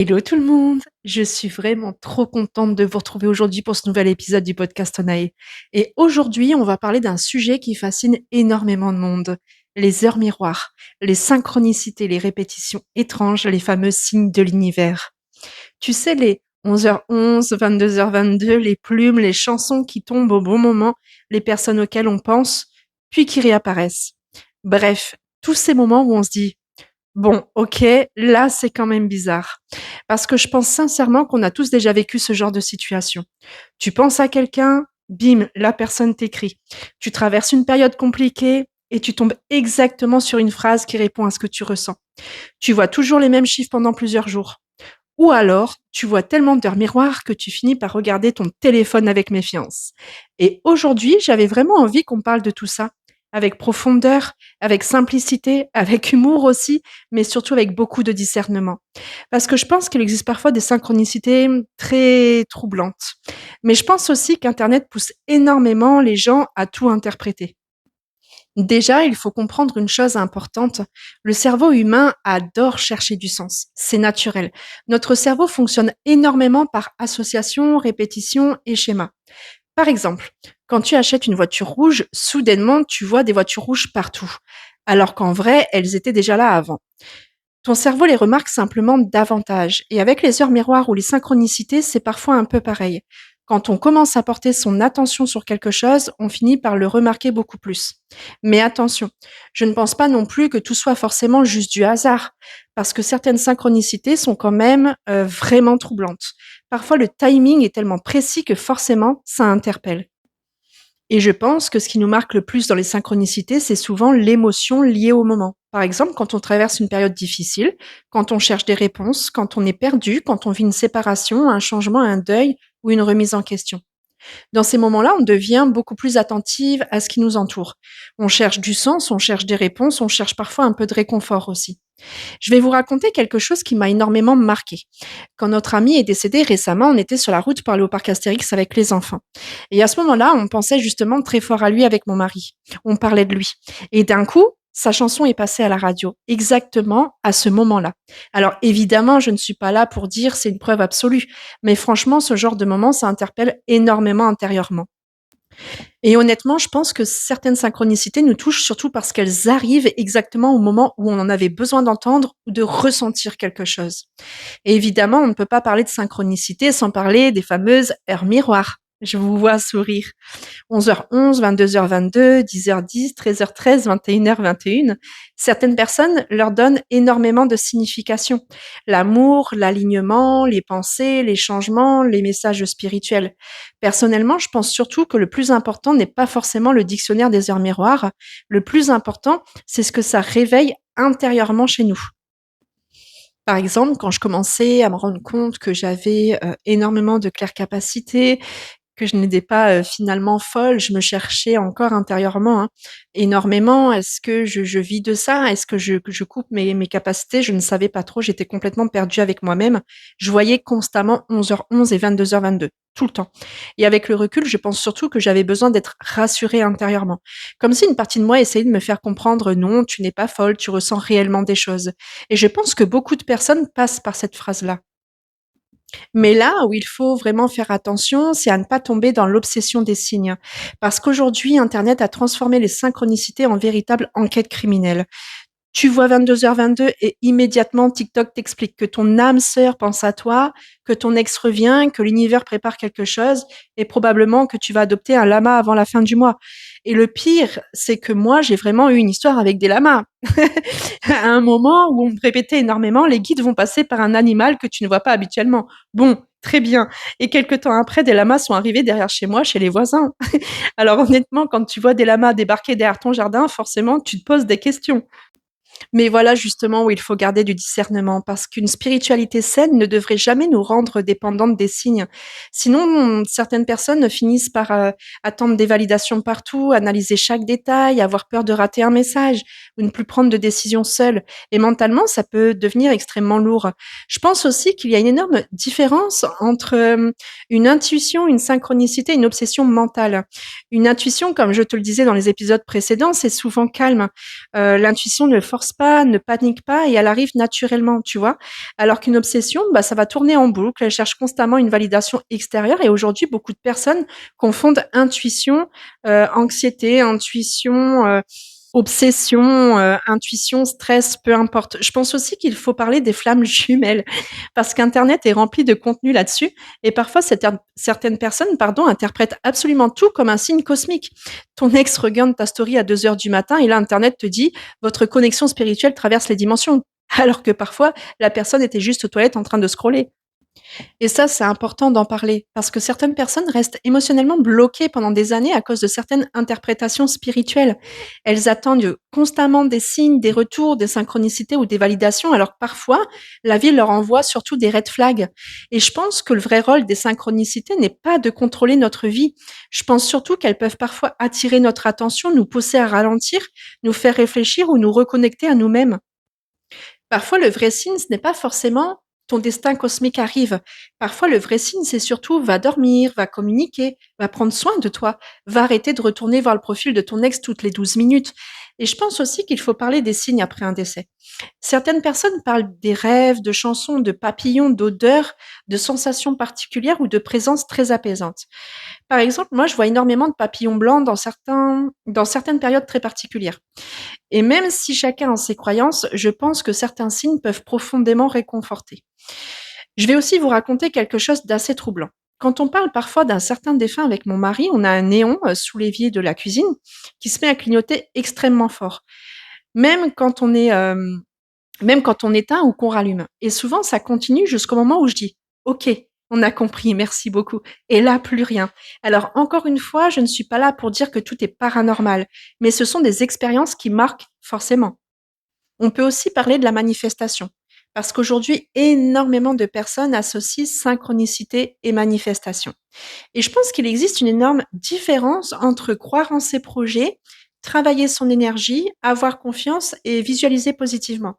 Hello tout le monde! Je suis vraiment trop contente de vous retrouver aujourd'hui pour ce nouvel épisode du podcast Onae. Et aujourd'hui, on va parler d'un sujet qui fascine énormément de monde. Les heures miroirs, les synchronicités, les répétitions étranges, les fameux signes de l'univers. Tu sais, les 11h11, 22h22, les plumes, les chansons qui tombent au bon moment, les personnes auxquelles on pense, puis qui réapparaissent. Bref, tous ces moments où on se dit bon, OK, là, c'est quand même bizarre. Parce que je pense sincèrement qu'on a tous déjà vécu ce genre de situation. Tu penses à quelqu'un, bim, la personne t'écrit. Tu traverses une période compliquée et tu tombes exactement sur une phrase qui répond à ce que tu ressens. Tu vois toujours les mêmes chiffres pendant plusieurs jours. Ou alors, tu vois tellement d'heures miroirs que tu finis par regarder ton téléphone avec méfiance. Et aujourd'hui, j'avais vraiment envie qu'on parle de tout ça, avec profondeur, avec simplicité, avec humour aussi, mais surtout avec beaucoup de discernement. Parce que je pense qu'il existe parfois des synchronicités très troublantes. Mais je pense aussi qu'Internet pousse énormément les gens à tout interpréter. Déjà, il faut comprendre une chose importante. Le cerveau humain adore chercher du sens. C'est naturel. Notre cerveau fonctionne énormément par association, répétition et schéma. Par exemple, quand tu achètes une voiture rouge, soudainement, tu vois des voitures rouges partout. Alors qu'en vrai, elles étaient déjà là avant. Ton cerveau les remarque simplement davantage. Et avec les heures miroirs ou les synchronicités, c'est parfois un peu pareil. Quand on commence à porter son attention sur quelque chose, on finit par le remarquer beaucoup plus. Mais attention, je ne pense pas non plus que tout soit forcément juste du hasard, parce que certaines synchronicités sont quand même vraiment troublantes. Parfois, le timing est tellement précis que forcément, ça interpelle. Et je pense que ce qui nous marque le plus dans les synchronicités, c'est souvent l'émotion liée au moment. Par exemple, quand on traverse une période difficile, quand on cherche des réponses, quand on est perdu, quand on vit une séparation, un changement, un deuil ou une remise en question. Dans ces moments-là, on devient beaucoup plus attentive à ce qui nous entoure. On cherche du sens, on cherche des réponses, on cherche parfois un peu de réconfort aussi. Je vais vous raconter quelque chose qui m'a énormément marqué. Quand notre ami est décédé récemment, on était sur la route pour aller au parc Astérix avec les enfants. Et à ce moment-là, on pensait justement très fort à lui avec mon mari. On parlait de lui. Et d'un coup, sa chanson est passée à la radio, exactement à ce moment-là. Alors évidemment, je ne suis pas là pour dire c'est une preuve absolue, mais franchement, ce genre de moment, ça interpelle énormément intérieurement. Et honnêtement, je pense que certaines synchronicités nous touchent surtout parce qu'elles arrivent exactement au moment où on en avait besoin d'entendre ou de ressentir quelque chose. Et évidemment, on ne peut pas parler de synchronicité sans parler des fameuses heures miroirs. Je vous vois sourire. 11h11, 22h22, 10h10, 13h13, 21h21. Certaines personnes leur donnent énormément de signification. L'amour, l'alignement, les pensées, les changements, les messages spirituels. Personnellement, je pense surtout que le plus important n'est pas forcément le dictionnaire des heures miroirs. Le plus important, c'est ce que ça réveille intérieurement chez nous. Par exemple, quand je commençais à me rendre compte que j'avais, énormément de claircapacité, que je n'étais pas, finalement folle, je me cherchais encore intérieurement, hein, énormément. Est-ce que je vis de ça? Est-ce que je coupe mes capacités? Je ne savais pas trop, j'étais complètement perdue avec moi-même. Je voyais constamment 11h11 et 22h22, tout le temps. Et avec le recul, je pense surtout que j'avais besoin d'être rassurée intérieurement. Comme si une partie de moi essayait de me faire comprendre: «Non, tu n'es pas folle, tu ressens réellement des choses». Et je pense que beaucoup de personnes passent par cette phrase-là. Mais là où il faut vraiment faire attention, c'est à ne pas tomber dans l'obsession des signes. Parce qu'aujourd'hui, Internet a transformé les synchronicités en véritable enquête criminelle. Tu vois 22h22 et immédiatement TikTok t'explique que ton âme sœur pense à toi, que ton ex revient, que l'univers prépare quelque chose et probablement que tu vas adopter un lama avant la fin du mois. Et le pire, c'est que moi, j'ai vraiment eu une histoire avec des lamas. À un moment où on me répétait énormément, les guides vont passer par un animal que tu ne vois pas habituellement. Bon, très bien. Et quelque temps après, des lamas sont arrivés derrière chez moi, chez les voisins. Alors honnêtement, quand tu vois des lamas débarquer derrière ton jardin, forcément, tu te poses des questions. Mais voilà justement où il faut garder du discernement, parce qu'une spiritualité saine ne devrait jamais nous rendre dépendantes des signes. Sinon, certaines personnes finissent par attendre des validations partout, analyser chaque détail, avoir peur de rater un message, ou ne plus prendre de décision seule. Et mentalement, ça peut devenir extrêmement lourd. Je pense aussi qu'il y a une énorme différence entre une intuition, une synchronicité, une obsession mentale. Une intuition, comme je te le disais dans les épisodes précédents, c'est souvent calme. L'intuition ne force force pas, ne panique pas et elle arrive naturellement, tu vois? Alors qu'une obsession, bah, ça va tourner en boucle, elle cherche constamment une validation extérieure et aujourd'hui, beaucoup de personnes confondent intuition, anxiété, intuition, obsession, intuition, stress, peu importe. Je pense aussi qu'il faut parler des flammes jumelles parce qu'internet est rempli de contenu là-dessus et parfois certaines personnes, pardon, interprètent absolument tout comme un signe cosmique. Ton ex regarde ta story à 2 heures du matin et là internet te dit: «Votre connexion spirituelle traverse les dimensions», alors que parfois la personne était juste aux toilettes en train de scroller. Et ça, c'est important d'en parler parce que certaines personnes restent émotionnellement bloquées pendant des années à cause de certaines interprétations spirituelles. Elles attendent constamment des signes, des retours, des synchronicités ou des validations, alors que parfois, la vie leur envoie surtout des red flags. Et je pense que le vrai rôle des synchronicités n'est pas de contrôler notre vie. Je pense surtout qu'elles peuvent parfois attirer notre attention, nous pousser à ralentir, nous faire réfléchir ou nous reconnecter à nous-mêmes. Parfois, le vrai signe, ce n'est pas forcément ton destin cosmique arrive. Parfois, le vrai signe, c'est surtout va dormir, va communiquer, va prendre soin de toi, va arrêter de retourner voir le profil de ton ex toutes les 12 minutes. Et je pense aussi qu'il faut parler des signes après un décès. Certaines personnes parlent des rêves, de chansons, de papillons, d'odeurs, de sensations particulières ou de présences très apaisantes. Par exemple, moi, je vois énormément de papillons blancs dans certaines périodes très particulières. Et même si chacun a ses croyances, je pense que certains signes peuvent profondément réconforter. Je vais aussi vous raconter quelque chose d'assez troublant. Quand on parle parfois d'un certain défunt avec mon mari, on a un néon sous l'évier de la cuisine qui se met à clignoter extrêmement fort, même quand on est, même quand on éteint ou qu'on rallume. Et souvent, ça continue jusqu'au moment où je dis: «OK, on a compris, merci beaucoup». Et là, plus rien. Alors encore une fois, je ne suis pas là pour dire que tout est paranormal, mais ce sont des expériences qui marquent forcément. On peut aussi parler de la manifestation, parce qu'aujourd'hui, énormément de personnes associent synchronicité et manifestation. Et je pense qu'il existe une énorme différence entre croire en ses projets, travailler son énergie, avoir confiance et visualiser positivement.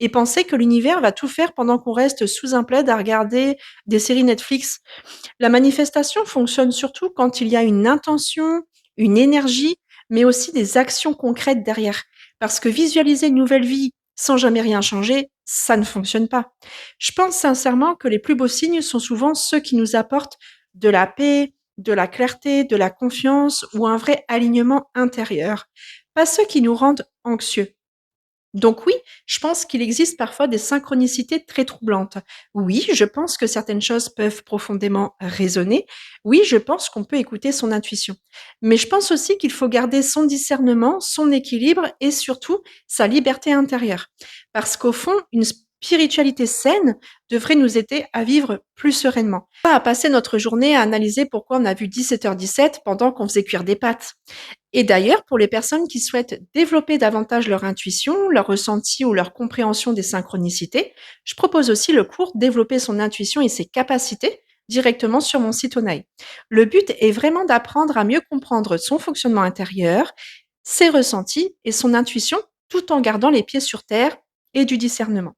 Et penser que l'univers va tout faire pendant qu'on reste sous un plaid à regarder des séries Netflix. La manifestation fonctionne surtout quand il y a une intention, une énergie, mais aussi des actions concrètes derrière. Parce que visualiser une nouvelle vie sans jamais rien changer, ça ne fonctionne pas. Je pense sincèrement que les plus beaux signes sont souvent ceux qui nous apportent de la paix, de la clarté, de la confiance ou un vrai alignement intérieur. Pas ceux qui nous rendent anxieux. Donc oui, je pense qu'il existe parfois des synchronicités très troublantes. Oui, je pense que certaines choses peuvent profondément résonner. Oui, je pense qu'on peut écouter son intuition. Mais je pense aussi qu'il faut garder son discernement, son équilibre et surtout sa liberté intérieure. Parce qu'au fond, une spiritualité saine devrait nous aider à vivre plus sereinement. Pas à passer notre journée à analyser pourquoi on a vu 17h17 pendant qu'on faisait cuire des pâtes. Et d'ailleurs, pour les personnes qui souhaitent développer davantage leur intuition, leur ressenti ou leur compréhension des synchronicités, je propose aussi le cours Développer son intuition et ses capacités directement sur mon site Onaï. Le but est vraiment d'apprendre à mieux comprendre son fonctionnement intérieur, ses ressentis et son intuition tout en gardant les pieds sur terre et du discernement.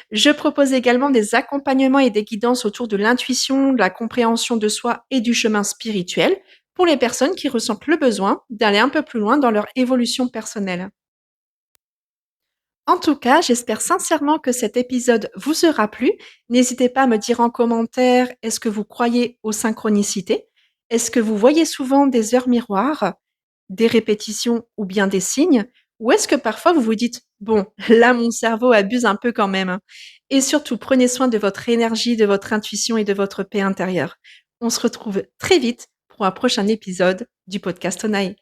Je propose également des accompagnements et des guidances autour de l'intuition, de la compréhension de soi et du chemin spirituel pour les personnes qui ressentent le besoin d'aller un peu plus loin dans leur évolution personnelle. En tout cas, j'espère sincèrement que cet épisode vous aura plu. N'hésitez pas à me dire en commentaire, est-ce que vous croyez aux synchronicités? Est-ce que vous voyez souvent des heures miroirs, des répétitions ou bien des signes? Ou est-ce que parfois vous vous dites, bon, là mon cerveau abuse un peu quand même, hein. Et surtout, prenez soin de votre énergie, de votre intuition et de votre paix intérieure. On se retrouve très vite pour un prochain épisode du podcast Onaï.